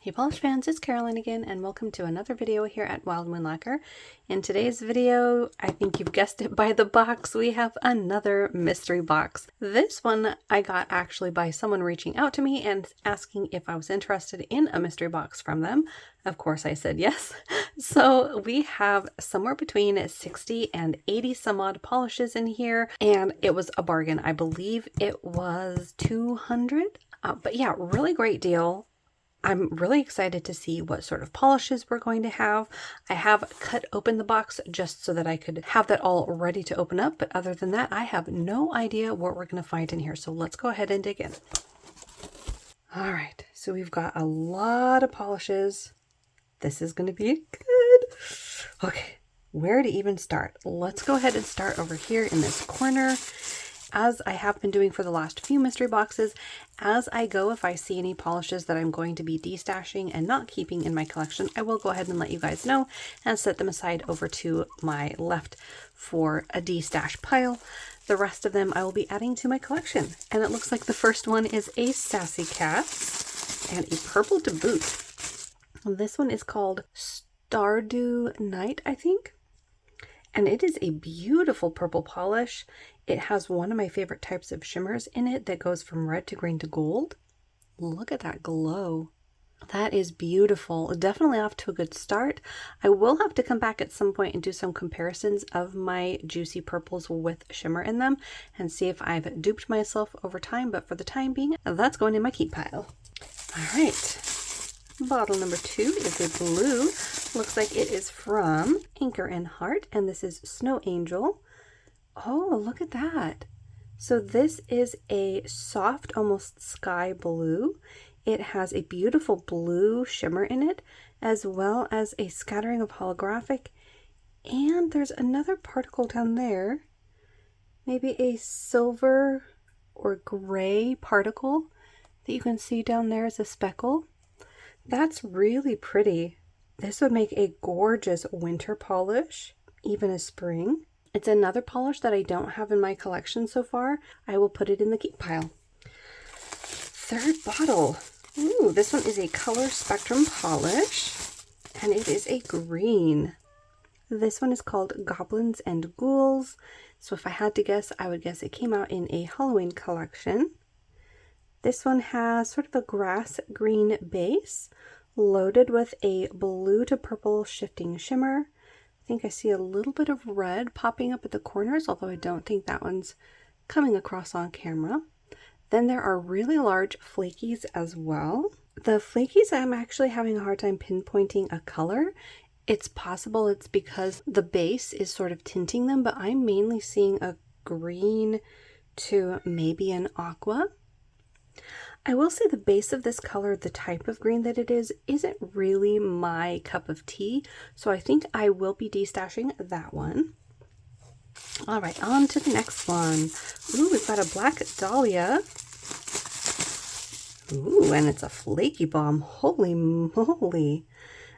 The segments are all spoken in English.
Hey polish fans, it's Caroline again, and welcome to another video here at Wild Moon Lacquer. In today's video, I think you've guessed it by the box, we have another mystery box. This one I got actually by someone reaching out to me and asking if I was interested in a mystery box from them. Of course I said yes. So we have somewhere between 60 and 80 some odd polishes in here, and it was a bargain. I believe it was 200, but yeah, really great deal. I'm really excited to see what sort of polishes we're going to have. I have cut open the box just so that I could have that all ready to open up, but other than that, I have no idea what we're going to find in here. So let's go ahead and dig in. All right, so we've got a lot of polishes. This is going to be good. Okay, where to even start? Let's go ahead and start over here in this corner. As I have been doing for the last few mystery boxes, as I go, if I see any polishes that I'm going to be destashing and not keeping in my collection, I will go ahead and let you guys know and set them aside over to my left for a destash pile. The rest of them I will be adding to my collection. And it looks like the first one is a Sassy Cat and a purple to boot. This one is called Stardew Night, I think. And it is a beautiful purple polish. It has one of my favorite types of shimmers in it that goes from red to green to gold. Look at that glow. That is beautiful. Definitely off to a good start. I will have to come back at some point and do some comparisons of my juicy purples with shimmer in them and see if I've duped myself over time, but for the time being, that's going in my keep pile. All right. Bottle number 2 is a blue. Looks like it is from Anchor and Heart, and this is Snow Angel. Oh, look at that. So this is a soft, almost sky blue. It has a beautiful blue shimmer in it, as well as a scattering of holographic. And there's another particle down there, maybe a silver or gray particle that you can see down there as a speckle. That's really pretty. This would make a gorgeous winter polish, even a spring. It's another polish that I don't have in my collection so far. I will put it in the keep pile. Third bottle. Ooh, this one is a color spectrum polish, and it is a green. This one is called Goblins and Ghouls. So if I had to guess, I would guess it came out in a Halloween collection. This one has sort of a grass green base, loaded with a blue to purple shifting shimmer. I think I see a little bit of red popping up at the corners, although I don't think that one's coming across on camera. Then there are really large flakies as well. The flakies, I'm actually having a hard time pinpointing a color. It's possible it's because the base is sort of tinting them, but I'm mainly seeing a green to maybe an aqua. I will say the base of this color, the type of green that it is, isn't really my cup of tea, so I think I will be destashing that one. All right, on to the next one. Ooh, we've got a Black Dahlia. Ooh, and it's a flaky bomb. Holy moly.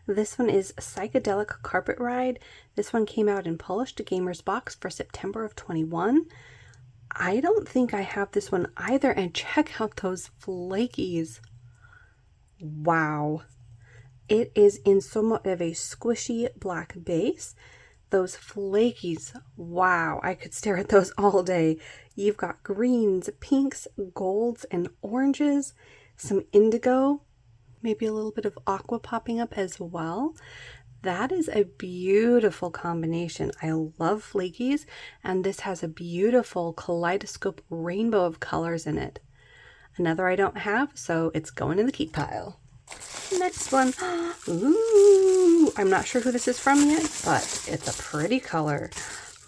This one is Psychedelic Carpet Ride. This one came out in Polished Gamer's box for September of 21. I don't think I have this one either, and check out those flakies. Wow. It is in somewhat of a squishy black base. Those flakies, wow, I could stare at those all day. You've got greens, pinks, golds, and oranges, some indigo, maybe a little bit of aqua popping up as well. That is a beautiful combination. I love flakies, and this has a beautiful kaleidoscope rainbow of colors in it. Another I don't have, so it's going in the keep pile. Next one. Ooh, I'm not sure who this is from yet, but it's a pretty color.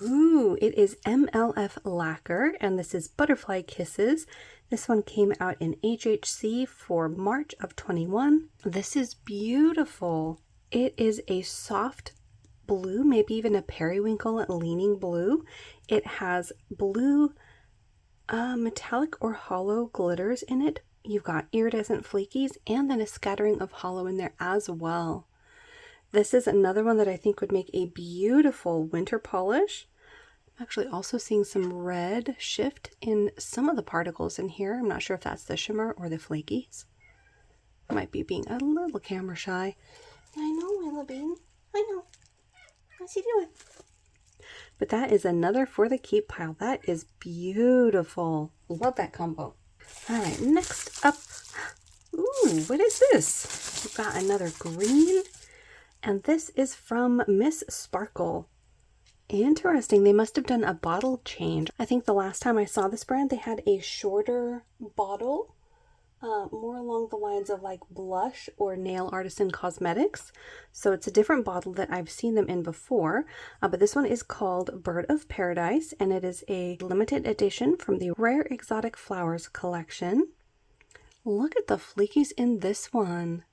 Ooh, it is MLF Lacquer, and this is Butterfly Kisses. This one came out in HHC for March of 21. This is beautiful. It is a soft blue, maybe even a periwinkle leaning blue. It has blue metallic or hollow glitters in it. You've got iridescent flakies and then a scattering of hollow in there as well. This is another one that I think would make a beautiful winter polish. I'm actually also seeing some red shift in some of the particles in here. I'm not sure if that's the shimmer or the flakies. Might be being a little camera shy. I know, Willa Bean. I know. What's he doing? But that is another for the keep pile. That is beautiful. Love that combo. All right, next up. Ooh, what is this? We've got another green. And this is from Miss Sparkle. Interesting. They must have done a bottle change. I think the last time I saw this brand, they had a shorter bottle. More along the lines of like blush or nail artisan cosmetics. So it's a different bottle that I've seen them in before. But this one is called Bird of Paradise, and it is a limited edition from the Rare Exotic Flowers collection. Look at the flakies in this one.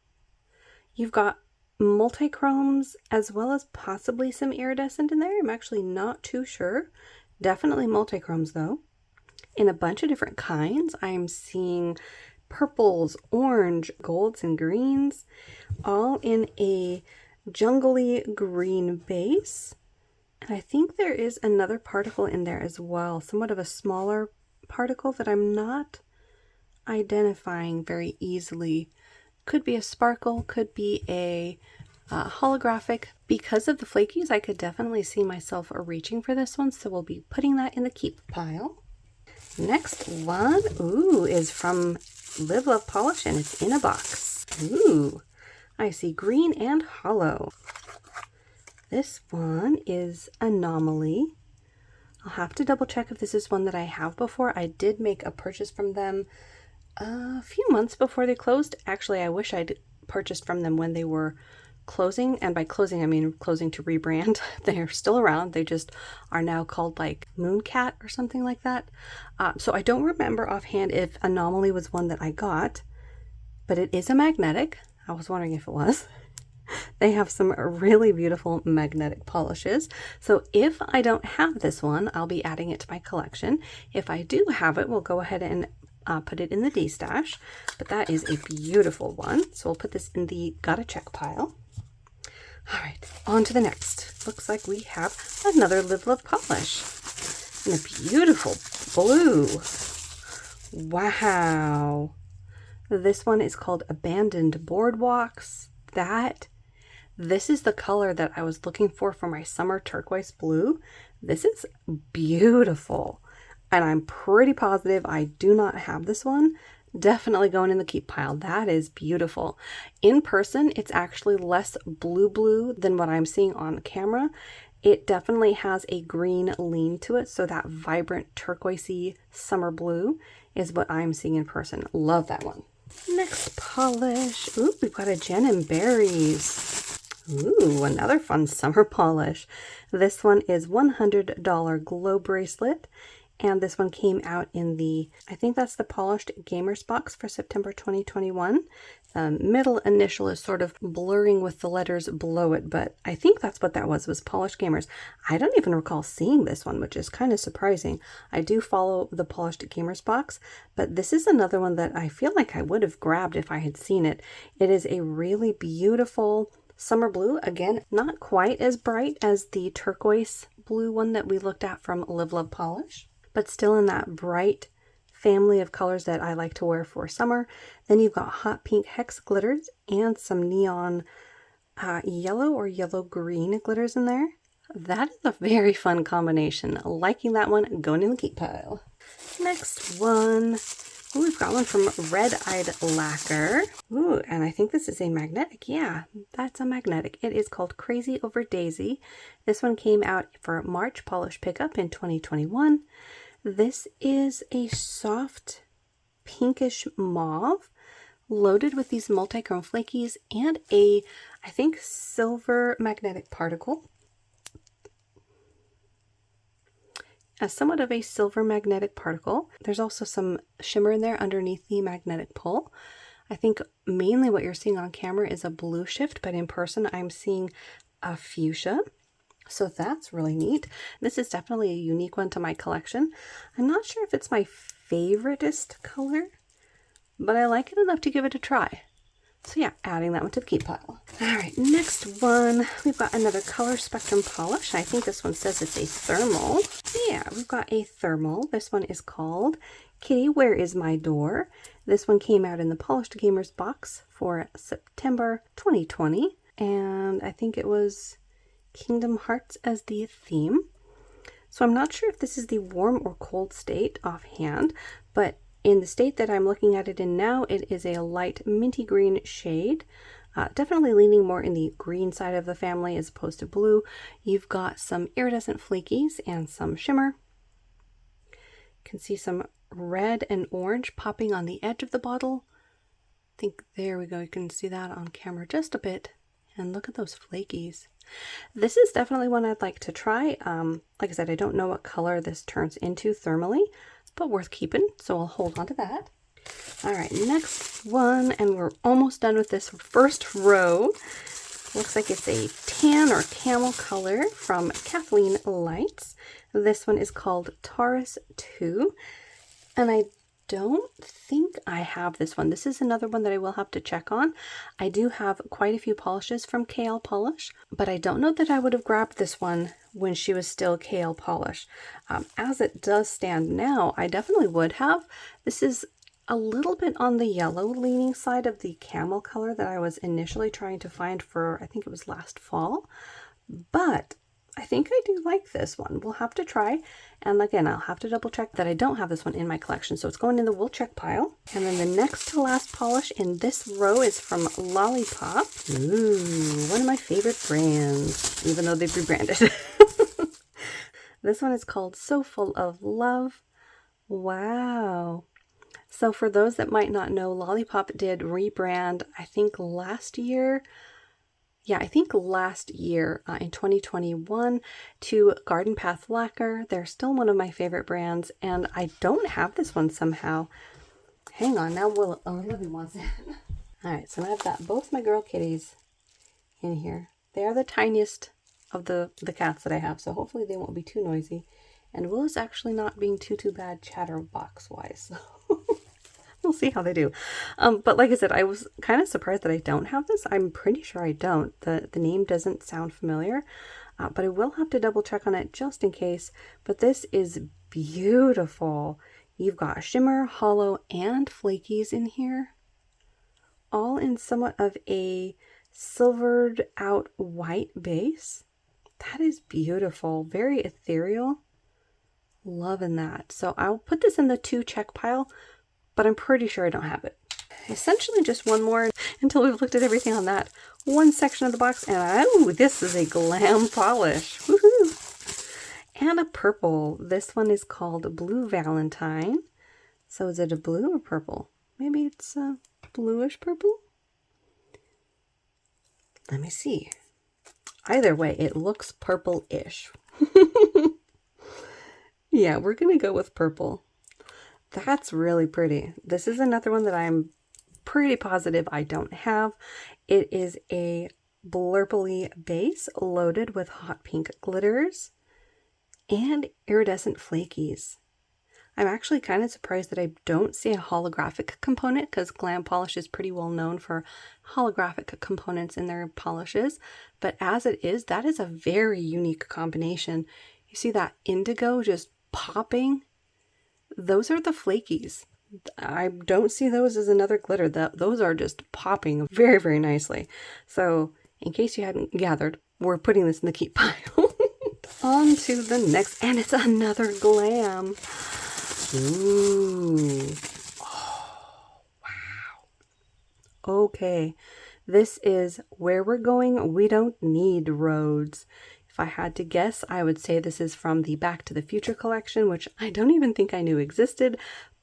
You've got multichromes as well as possibly some iridescent in there. I'm actually not too sure. Definitely multichromes though. In a bunch of different kinds. I'm seeing purples, orange, golds, and greens, all in a jungly green base. And I think there is another particle in there as well, somewhat of a smaller particle that I'm not identifying very easily. Could be a sparkle, could be a holographic. Because of the flakies, I could definitely see myself reaching for this one, so we'll be putting that in the keep pile. Next one, ooh, is from Live Love Polish, and it's in a box. Ooh, I see green and hollow. This one is Anomaly. I'll have to double check if this is one that I have before. I did make a purchase from them a few months before they closed. Actually, I wish I'd purchased from them when they were closing, and by closing I mean closing to rebrand. They're still around, they just are now called like Mooncat or something like that. So I don't remember offhand if Anomaly was one that I got, but it is a magnetic. I was wondering if it was. They have some really beautiful magnetic polishes, so if I don't have this one, I'll be adding it to my collection. If I do have it, we'll go ahead and put it in the D-stash, but that is a beautiful one, so we'll put this in the gotta check pile. All right, on to the next. Looks like we have another Live Love Polish in a beautiful blue. Wow. This one is called Abandoned Boardwalks. This is the color that I was looking for my summer turquoise blue. This is beautiful. And I'm pretty positive I do not have this one. Definitely going in the keep pile. That is beautiful. In person, it's actually less blue than what I'm seeing on camera. It definitely has a green lean to it, so that vibrant turquoisey summer blue is what I'm seeing in person. Love that one. Next polish. Ooh, we've got a Jen and Berries. Ooh, another fun summer polish. This one is $100 glow bracelet. And this one came out in the, I think that's the Polished Gamers box for September 2021. The middle initial is sort of blurring with the letters below it, but I think that's what that was Polished Gamers. I don't even recall seeing this one, which is kind of surprising. I do follow the Polished Gamers box, but this is another one that I feel like I would have grabbed if I had seen it. It is a really beautiful summer blue. Again, not quite as bright as the turquoise blue one that we looked at from Live Love Polish, but still in that bright family of colors that I like to wear for summer. Then you've got hot pink hex glitters and some neon yellow or yellow green glitters in there. That is a very fun combination. Liking that one, going in the keep pile. Next one. Ooh, we've got one from Red Eyed Lacquer. Ooh, and I think this is a magnetic. Yeah, that's a magnetic. It is called Crazy Over Daisy. This one came out for March polish pickup in 2021. This is a soft pinkish mauve loaded with these multichrome flakies and a, I think, silver magnetic particle. Somewhat of a silver magnetic particle. There's also some shimmer in there underneath the magnetic pole. I think mainly what you're seeing on camera is a blue shift, but in person I'm seeing a fuchsia. So that's really neat. This is definitely a unique one to my collection. I'm not sure if it's my favoriteest color, but I like it enough to give it a try. So yeah, adding that one to the keep pile. All right, next one, we've got another Color Spectrum polish. I think this one says it's a thermal. Yeah, we've got a thermal. This one is called Kitty, Where Is My Door? This one came out in the Polished Gamers box for September 2020, and I think it was Kingdom Hearts as the theme. So I'm not sure if this is the warm or cold state offhand, but in the state that I'm looking at it in now, it is a light minty green shade. Definitely leaning more in the green side of the family as opposed to blue. You've got some iridescent flakies and some shimmer. You can see some red and orange popping on the edge of the bottle. I think there we go. You can see that on camera just a bit. And look at those flakies. This is definitely one I'd like to try. Like I said, I don't know what color this turns into thermally, but worth keeping. So I'll hold on to that. All right, next one, and we're almost done with this first row. Looks like it's a tan or camel color from Kathleen Lights. This one is called Taurus 2, and I don't think I have this one. This is another one that I will have to check on. I do have quite a few polishes from KL Polish, but I don't know that I would have grabbed this one when she was still KL Polish. As it does stand now, I definitely would have. This is a little bit on the yellow leaning side of the camel color that I was initially trying to find for, I think it was last fall, but I think I do like this one. We'll have to try, and again, I'll have to double check that I don't have this one in my collection, so it's going in the we'll check pile. And then the next to last polish in this row is from Lollipop. Ooh, one of my favorite brands, even though they've rebranded. This one is called So Full of Love. Wow. So for those that might not know, Lollipop did rebrand, I think last year. Yeah, I think last year in 2021 to Garden Path Lacquer. They're still one of my favorite brands, and I don't have this one somehow. Hang on, now Libby wants it. All right, so I've got both my girl kitties in here. They are the tiniest of the cats that I have, so hopefully they won't be too noisy. And Will is actually not being too bad chatterbox-wise, so we'll see how they do. But like I said, I was kind of surprised that I don't have this. I'm pretty sure I don't. The name doesn't sound familiar, but I will have to double check on it just in case. But this is beautiful. You've got shimmer, hollow, and flakies in here, all in somewhat of a silvered out white base. That is beautiful. Very ethereal. Loving that. So I'll put this in the to check pile, but I'm pretty sure I don't have it. Essentially just one more until we've looked at everything on that one section of the box. And oh, this is a glam polish. Woohoo! And a purple. This one is called Blue Valentine. So is it a blue or purple? Maybe it's a bluish purple? Let me see. Either way, it looks purple-ish. Yeah, we're going to go with purple. That's really pretty. This is another one that I'm pretty positive I don't have. It is a blurply base loaded with hot pink glitters and iridescent flakies. I'm actually kind of surprised that I don't see a holographic component, because glam polish is pretty well known for holographic components in their polishes. But as it is, that is a very unique combination. You see that indigo just popping? Those are the flakies. I don't see those as another glitter. Those are just popping very, very nicely. So in case you hadn't gathered, we're putting this in the keep pile. On to the next, and it's another glam. Ooh. Oh, wow. Okay. This is Where We're Going, We Don't Need Roads. If I had to guess, I would say this is from the Back to the Future collection, which I don't even think I knew existed,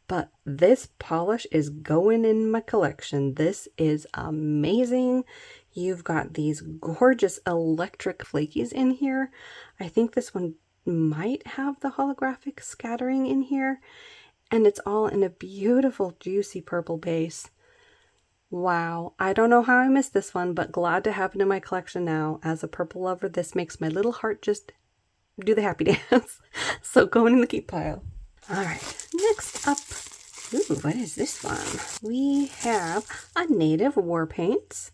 but this polish is going in my collection. This is amazing. You've got these gorgeous electric flakies in here. I think this one might have the holographic scattering in here, and it's all in a beautiful juicy purple base. Wow, I don't know how I missed this one, but glad to have it in my collection now. As a purple lover, this makes my little heart just do the happy dance. So going in the keep pile. All right, next up, ooh, what is this one? We have a Native War Paints.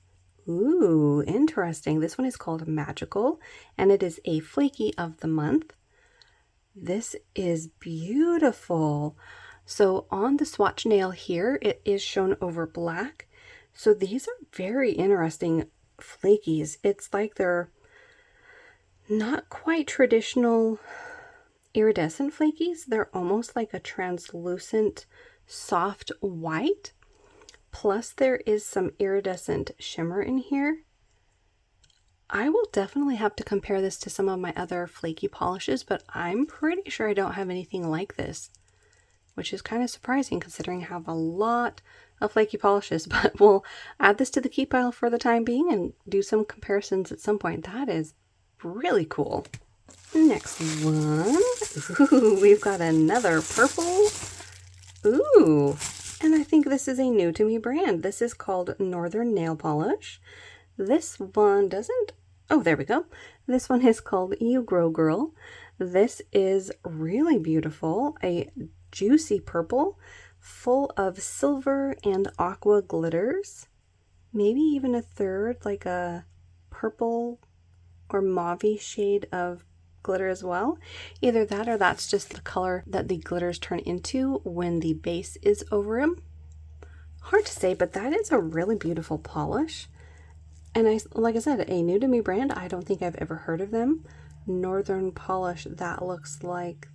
Ooh, interesting. This one is called Magical, and it is a flaky of the month. This is beautiful. So on the swatch nail here, it is shown over black. So these are very interesting flakies. It's like they're not quite traditional iridescent flakies. They're almost like a translucent, soft white. Plus there is some iridescent shimmer in here. I will definitely have to compare this to some of my other flaky polishes, but I'm pretty sure I don't have anything like this, which is kind of surprising considering I have a lot of flaky polishes. But we'll add this to the keep pile for the time being and do some comparisons at some point. That is really cool. Next one. Ooh, we've got another purple. Ooh, and I think this is a new to me brand. This is called Northern Nail Polish. This one doesn't, oh, there we go. This one is called You Grow Girl. This is really beautiful, a juicy purple, full of silver and aqua glitters. Maybe even a third, like a purple or mauve shade of glitter as well. Either that or that's just the color that the glitters turn into when the base is over them. Hard to say, but that is a really beautiful polish. And like I said, a new to me brand. I don't think I've ever heard of them. Northern Polish, that looks like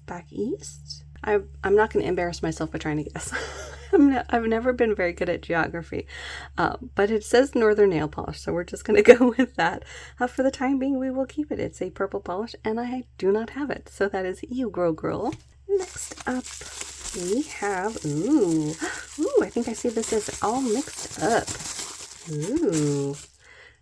back east. I'm not going to embarrass myself by trying to guess. I've never been very good at geography, but it says Northern Nail Polish, so we're just going to go with that. For the time being, we will keep it. It's a purple polish, and I do not have it. So that is You Grow Girl. Next up, we have, ooh, I think I see this as all mixed up. Ooh.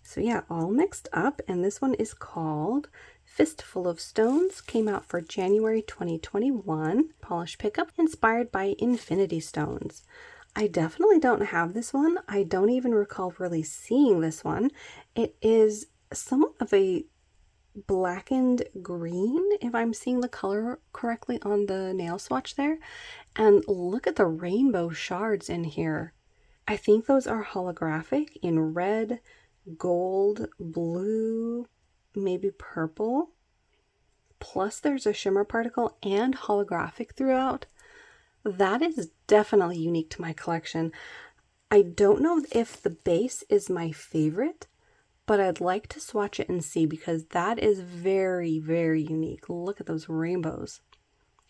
So yeah, all mixed up, and this one is called Fistful of Stones. Came out for January 2021. Polish pickup inspired by infinity stones. I definitely don't have this one. I don't even recall really seeing this one. It is somewhat of a blackened green, if I'm seeing the color correctly on the nail swatch there. And look at the rainbow shards in here. I think those are holographic in red, gold, blue, maybe purple. Plus there's a shimmer particle and holographic throughout. That is definitely unique to my collection. I don't know if the base is my favorite, but I'd like to swatch it and see because that is very, very unique. Look at those rainbows.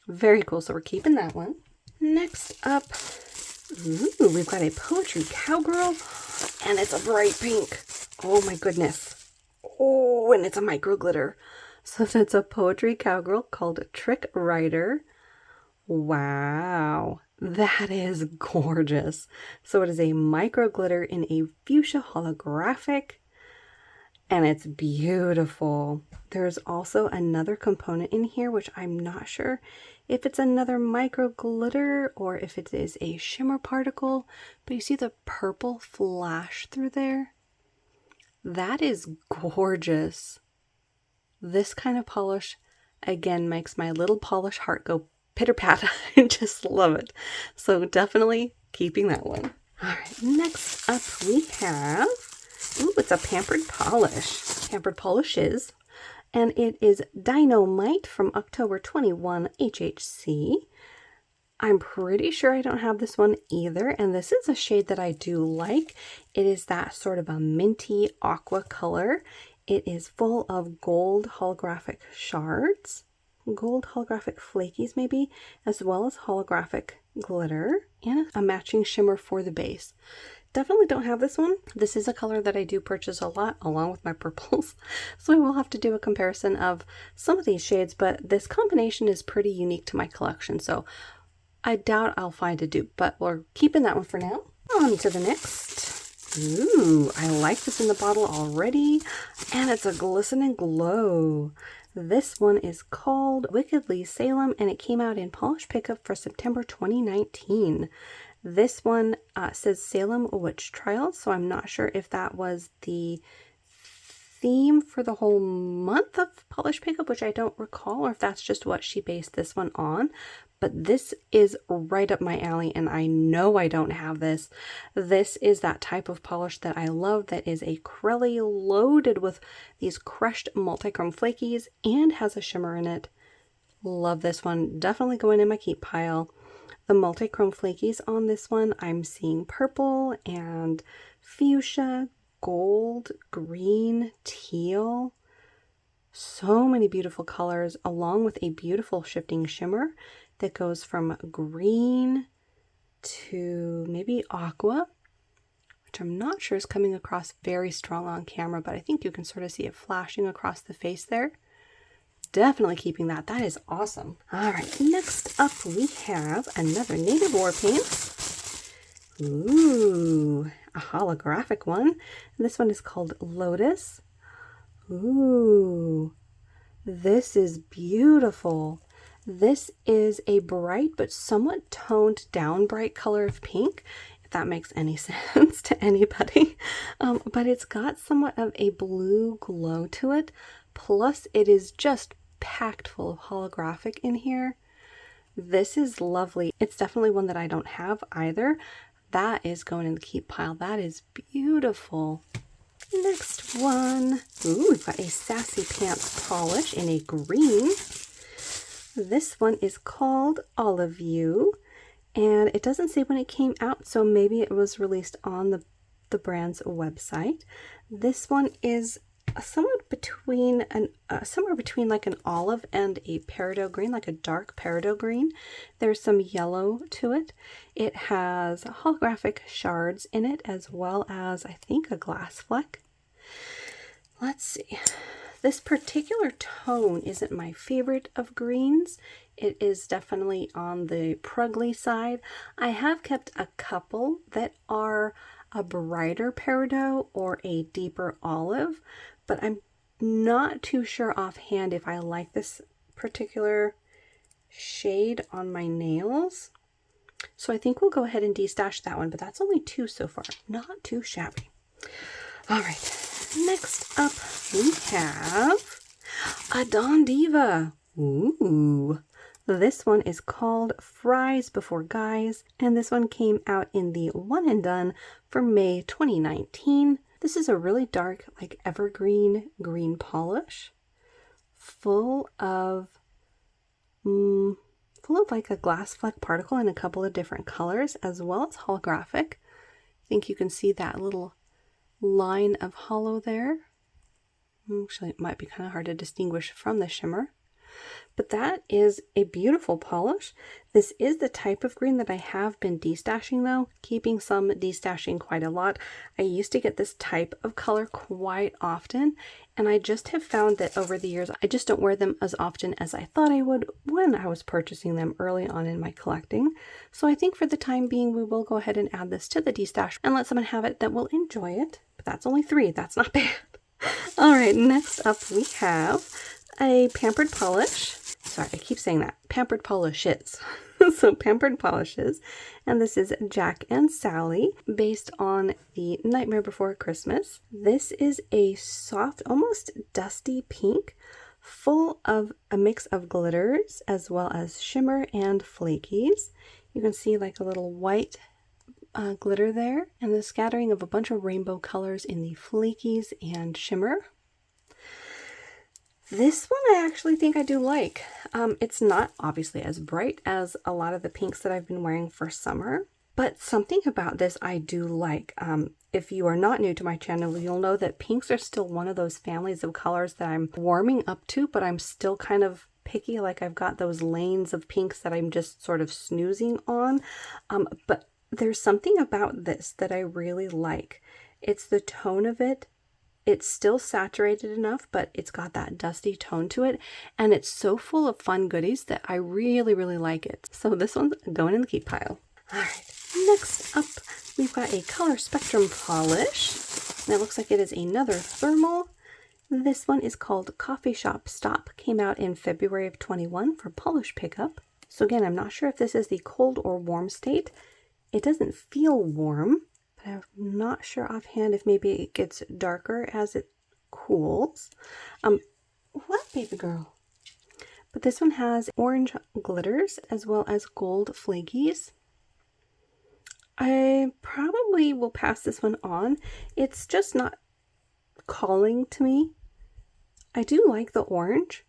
Very cool. So we're keeping that one. Next up, ooh, we've got a Poetry Cowgirl, and it's a bright pink. Oh my goodness. Oh, and it's a micro glitter. So that's a Poetry Cowgirl called Trick Rider. Wow, that is gorgeous. So it is a micro glitter in a fuchsia holographic, and it's beautiful. There's also another component in here, which I'm not sure if it's another micro glitter or if it is a shimmer particle, but you see the purple flash through there? That is gorgeous. This kind of polish, again, makes my little polish heart go pitter-pat. I just love it. So definitely keeping that one. All right, next up we have, ooh, it's a Pampered Polish. Pampered Polishes, and it is Dynamite from October 21 HHC. I'm pretty sure I don't have this one either, and this is a shade that I do like. It is that sort of a minty aqua color. It is full of gold holographic shards, gold holographic flakies maybe, as well as holographic glitter, and a matching shimmer for the base. Definitely don't have this one. This is a color that I do purchase a lot along with my purples, so I will have to do a comparison of some of these shades, but this combination is pretty unique to my collection, so I doubt I'll find a dupe, but we're keeping that one for now. On to the next. Ooh, I like this in the bottle already, and it's a glisten and glow. This one is called Wickedly Salem, and it came out in Polish Pickup for September 2019. This one says Salem Witch Trials, so I'm not sure if that was the theme for the whole month of Polish Pickup, which I don't recall, or if that's just what she based this one on. But this is right up my alley, and I know I don't have this. This is that type of polish that I love, that is acrylic loaded with these crushed multichrome flakies and has a shimmer in it. Love this one. Definitely going in my keep pile. the Multichrome flakies on this one, I'm seeing purple and fuchsia, gold, green, teal. So many beautiful colors, along with a beautiful shifting shimmer that goes from green to maybe aqua, which I'm not sure is coming across very strong on camera, but I think you can sort of see it flashing across the face there. Definitely keeping that. That is awesome. All right, next up we have another Native War paint. Ooh, a holographic one. This one is called Lotus. Ooh, this is beautiful. This is a bright but somewhat toned down bright color of pink, if that makes any sense to anybody. But it's got somewhat of a blue glow to it. Plus, it is just packed full of holographic in here. This is lovely. It's definitely one that I don't have either. That is going in the keep pile. That is beautiful. Next one. Ooh, we've got a Sassy Pants polish in a green. This one is called Olive You, and it doesn't say when it came out, so maybe it was released on the brand's website. This one is somewhere between like an olive and a peridot green, like a dark peridot green. There's some yellow to it. It has holographic shards in it, as well as I think a glass fleck. Let's see. This particular tone isn't my favorite of greens. It is definitely on the prugly side. I have kept a couple that are a brighter peridot or a deeper olive, but I'm not too sure offhand if I like this particular shade on my nails. So I think we'll go ahead and destash that one, but that's only 2 so far. Not too shabby. All right, next up we have a Dawn Diva. Ooh. This one is called Fries Before Guys, and this one came out in the One and Done for May 2019. This is a really dark, like evergreen green polish, full of like a glass fleck particle in a couple of different colors, as well as holographic. I think you can see that little line of hollow there. Actually, it might be kind of hard to distinguish from the shimmer. But that is a beautiful polish. This is the type of green that I have been destashing though, keeping some, destashing quite a lot. I used to get this type of color quite often, and I just have found that over the years, I just don't wear them as often as I thought I would when I was purchasing them early on in my collecting. So I think for the time being, we will go ahead and add this to the destash and let someone have it that will enjoy it. But that's only 3, that's not bad. All right, next up we have a Pampered Polish. Sorry, I keep saying that. Pampered Polishes. So Pampered Polishes. And this is Jack and Sally, based on the Nightmare Before Christmas. This is a soft, almost dusty pink, full of a mix of glitters, as well as shimmer and flakies. You can see like a little white glitter there, and the scattering of a bunch of rainbow colors in the flakies and shimmer. This one I actually think I do like. It's not obviously as bright as a lot of the pinks that I've been wearing for summer, but something about this I do like. If you are not new to my channel, you'll know that pinks are still one of those families of colors that I'm warming up to, but I'm still kind of picky. Like I've got those lanes of pinks that I'm just sort of snoozing on. But there's something about this that I really like. It's the tone of it. It's still saturated enough, but it's got that dusty tone to it, and it's so full of fun goodies that I really, really like it. So this one's going in the keep pile. All right, next up, we've got a Color Spectrum polish, and it looks like it is another thermal. This one is called Coffee Shop Stop, came out in February of 21 for polish pickup. So again, I'm not sure if this is the cold or warm state. It doesn't feel warm, but I'm not sure offhand if maybe it gets darker as it cools. What, baby girl? But this one has orange glitters as well as gold flakies. I probably will pass this one on. It's just not calling to me. I do like the orange,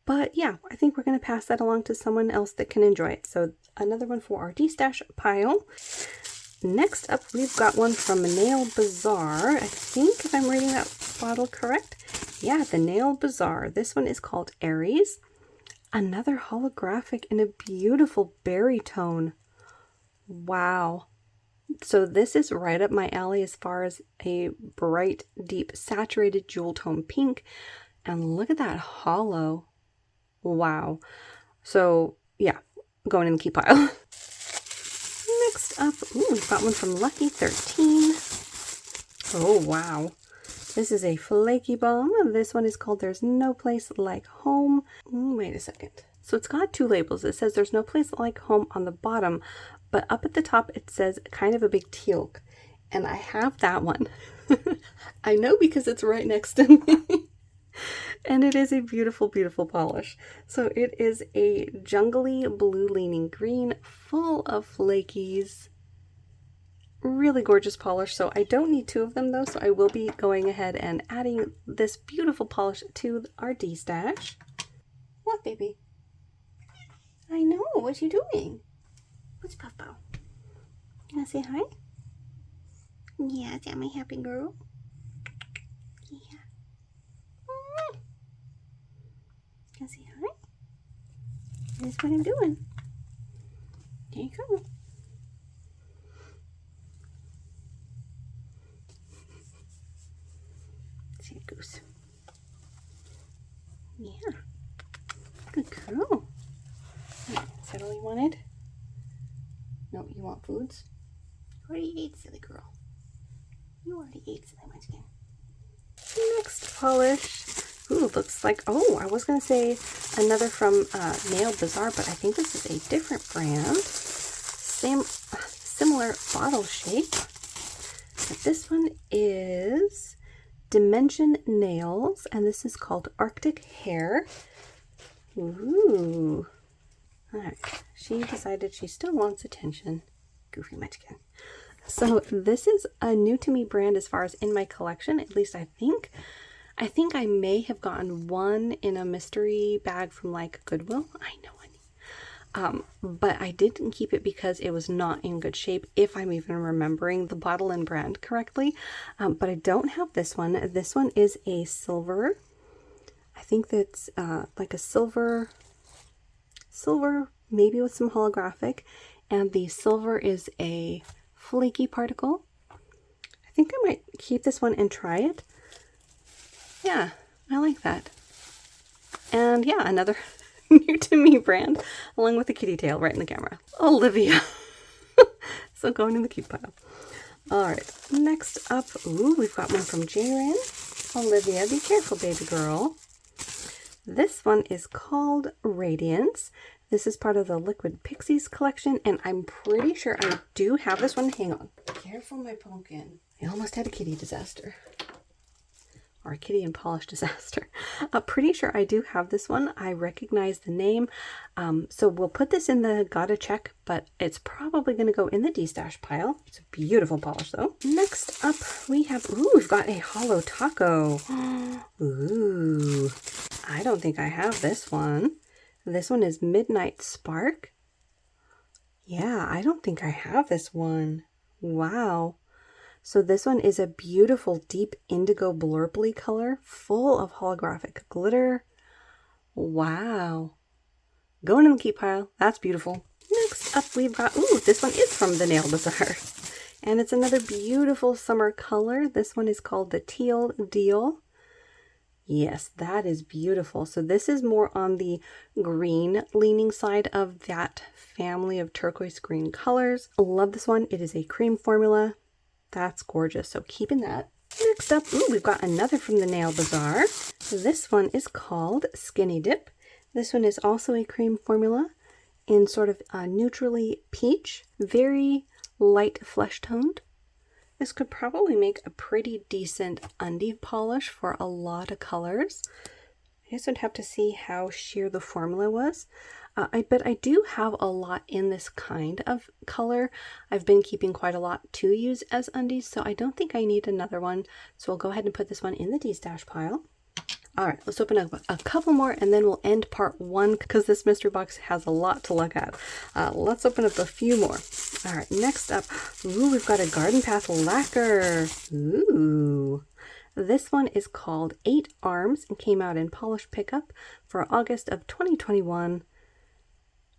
but yeah, I think we're going to pass that along to someone else that can enjoy it. So another one for our D-stash pile. Next up, we've got one from Nail Bazaar. I think if I'm reading that bottle correct. Yeah, the Nail Bazaar. This one is called Aries. Another holographic in a beautiful berry tone. Wow. So this is right up my alley as far as a bright, deep, saturated jewel tone pink. And look at that hollow. Wow. So yeah, going in the keep pile. Next up, ooh, we've got one from Lucky 13. Oh, wow. This is a flaky balm. This one is called There's No Place Like Home. Wait a second. So it's got two labels. It says There's No Place Like Home on the bottom, but up at the top it says kind of a big teal. And I have that one. I know because it's right next to me. And it is a beautiful, beautiful polish. So it is a jungly blue leaning green full of flakies. Really gorgeous polish. So I don't need two of them though. So I will be going ahead and adding this beautiful polish to our D-stash. What, baby? I know. What you doing? What's Papa? You wanna say hi? Yeah, is that my happy girl? Yeah. Can I say hi? That's what I'm doing. There you go. See it goes. Yeah. Good girl. Right, is that all you wanted? No, you want foods? You already ate, silly girl. You already ate, silly munchkin. Next polish. Ooh, looks like, oh, I was going to say another from Nail Bazaar, but I think this is a different brand. Similar bottle shape. But this one is Dimension Nails, and this is called Arctic Hair. Ooh. Alright, she decided she still wants attention. Goofy munchkin. So this is a new to me brand as far as in my collection, at least I think. I think I may have gotten one in a mystery bag from like Goodwill. I know, honey. But I didn't keep it because it was not in good shape, if I'm even remembering the bottle and brand correctly. But I don't have this one. This one is a silver. I think that's like a silver, maybe with some holographic. And the silver is a flaky particle. I think I might keep this one and try it. Yeah, I like that. And yeah, another new to me brand, along with the kitty tail right in the camera. Olivia. So going in the cute pile. Alright, next up, ooh, we've got one from Jaren. Olivia, be careful, baby girl. This one is called Radiance. This is part of the Liquid Pixies collection, and I'm pretty sure I do have this one. Hang on. Careful, my pumpkin. I almost had a kitty disaster. Or a kitty and polish disaster. I'm pretty sure I do have this one. I recognize the name. So we'll put this in the gotta check, but it's probably going to go in the D-stash pile. It's a beautiful polish though. Next up we have, ooh, we've got a hollow taco. Ooh, I don't think I have this one. This one is Midnight Spark. Yeah, I don't think I have this one. Wow. So this one is a beautiful deep indigo blurply color, full of holographic glitter. Wow. Going in the keep pile. That's beautiful. Next up we've got, ooh, this one is from the Nail Bazaar. And it's another beautiful summer color. This one is called the Teal Deal. Yes, that is beautiful. So this is more on the green leaning side of that family of turquoise green colors. I love this one. It is a cream formula. That's gorgeous. So keeping that. Next up, ooh, we've got another from the Nail Bazaar. This one is called Skinny Dip. This one is also a cream formula in sort of a neutrally peach, very light flesh toned. This could probably make a pretty decent undie polish for a lot of colors. I guess I'd have to see how sheer the formula was. But I do have a lot in this kind of color. I've been keeping quite a lot to use as undies, so I don't think I need another one. So I'll go ahead and put this one in the D-stash pile. All right, let's open up a couple more and then we'll end part 1 because this mystery box has a lot to look at. Let's open up a few more. All right, next up, ooh, we've got a Garden Path lacquer. Ooh. This one is called 8 Arms and came out in polished pickup for August of 2021.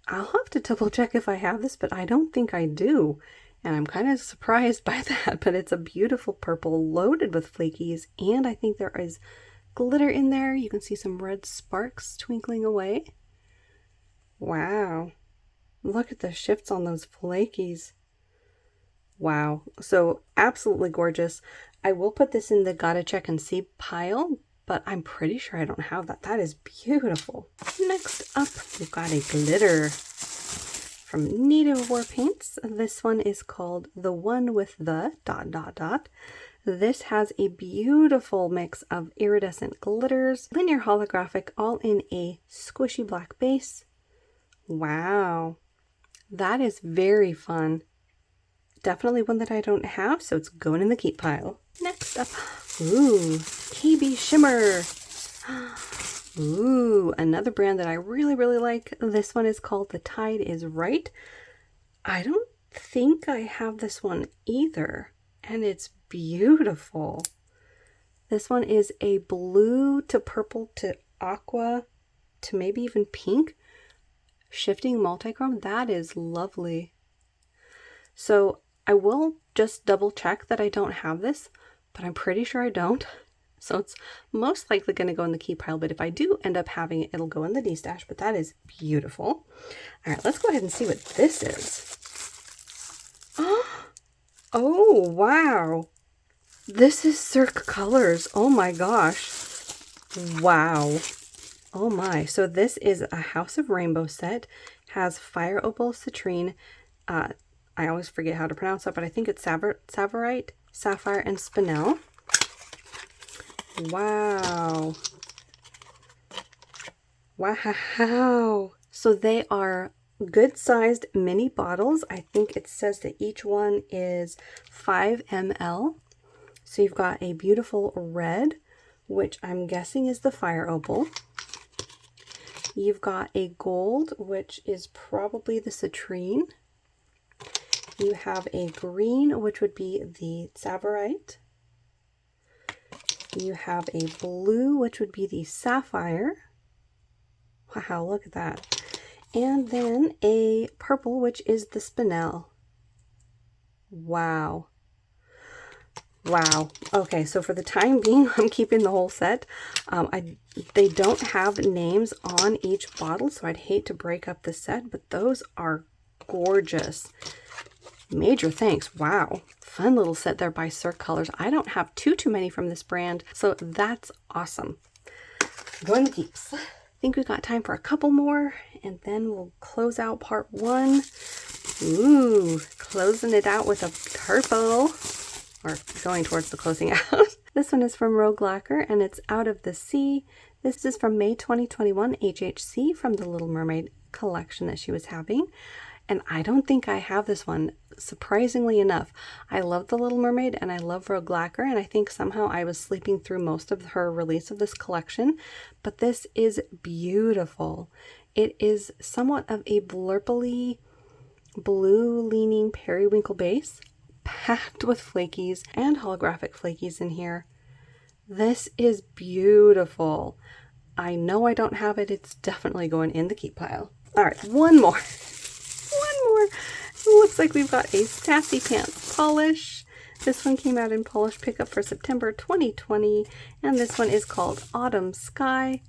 I'll have to double check if I have this, but I don't think I do. And I'm kind of surprised by that, but it's a beautiful purple loaded with flakies, and I think there is glitter in there. You can see some red sparks twinkling away. Wow. Look at the shifts on those flakies. Wow. So absolutely gorgeous. I will put this in the gotta check and see pile, but I'm pretty sure I don't have that. That is beautiful. Next up, we've got a glitter from Native War Paints. This one is called The One with the ... This has a beautiful mix of iridescent glitters, linear holographic, all in a squishy black base. Wow, that is very fun. Definitely one that I don't have, so it's going in the keep pile. Next up, ooh, KB Shimmer. Ooh, another brand that I really, really like. This one is called The Tide is Right. I don't think I have this one either, and it's beautiful. This one is a blue to purple to aqua to maybe even pink shifting multichrome. That is lovely. So I will just double check that I don't have this, but I'm pretty sure I don't. So it's most likely going to go in the keep pile, but if I do end up having it, it'll go in the D-stash, but that is beautiful. All right, let's go ahead and see what this is. Oh, wow. This is Cirque colors. Oh my gosh. Wow. Oh my. So this is a House of Rainbow set. Has Fire Opal, Citrine. I always forget how to pronounce that, but I think it's Savarite, Sapphire, and Spinel. Wow. Wow. So they are good-sized mini bottles. I think it says that each one is 5 ml. So you've got a beautiful red, which I'm guessing is the Fire Opal. You've got a gold, which is probably the Citrine. You have a green, which would be the Savarite. You have a blue, which would be the Sapphire. Wow, look at that. And then a purple, which is the Spinel. Wow. Wow. Okay, so for the time being, I'm keeping the whole set. They don't have names on each bottle, so I'd hate to break up the set, but those are gorgeous. Major thanks. Wow. Fun little set there by Cirque Colors. I don't have too many from this brand, so that's awesome. Going to keeps. I think we got time for a couple more, and then we'll close out part 1. Ooh, closing it out with a purple. Or going towards the closing out. This one is from Rogue Lacquer, and it's Out of the Sea. This is from May 2021 HHC from the Little Mermaid collection that she was having. And I don't think I have this one, surprisingly enough. I love the Little Mermaid and I love Rogue Lacquer, and I think somehow I was sleeping through most of her release of this collection. But this is beautiful. It is somewhat of a blurpily blue-leaning periwinkle base, packed with flakies and holographic flakies in here. This is beautiful. I know I don't have it. It's definitely going in the keep pile. All right, one more. One more. It looks like we've got a Sassy Pants polish. This one came out in polish pickup for September 2020, and this one is called Autumn Sky.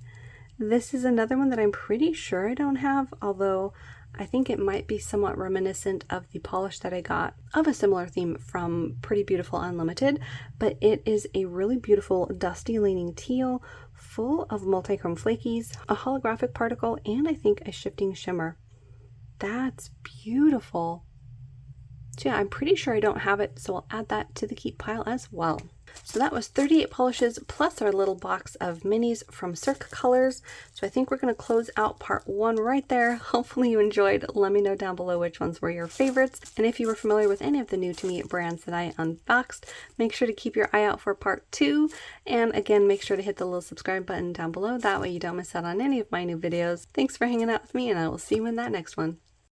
This is another one that I'm pretty sure I don't have, although I think it might be somewhat reminiscent of the polish that I got of a similar theme from Pretty Beautiful Unlimited, but it is a really beautiful dusty leaning teal full of multichrome flakies, a holographic particle, and I think a shifting shimmer. That's beautiful. So yeah, I'm pretty sure I don't have it, so I'll add that to the keep pile as well. So that was 38 polishes plus our little box of minis from Cirque colors. So I think we're going to close out part 1 right there. Hopefully you enjoyed. Let me know down below which ones were your favorites. And if you were familiar with any of the new to me brands that I unboxed, make sure to keep your eye out for part 2. And again, make sure to hit the little subscribe button down below. That way you don't miss out on any of my new videos. Thanks for hanging out with me, and I will see you in that next one.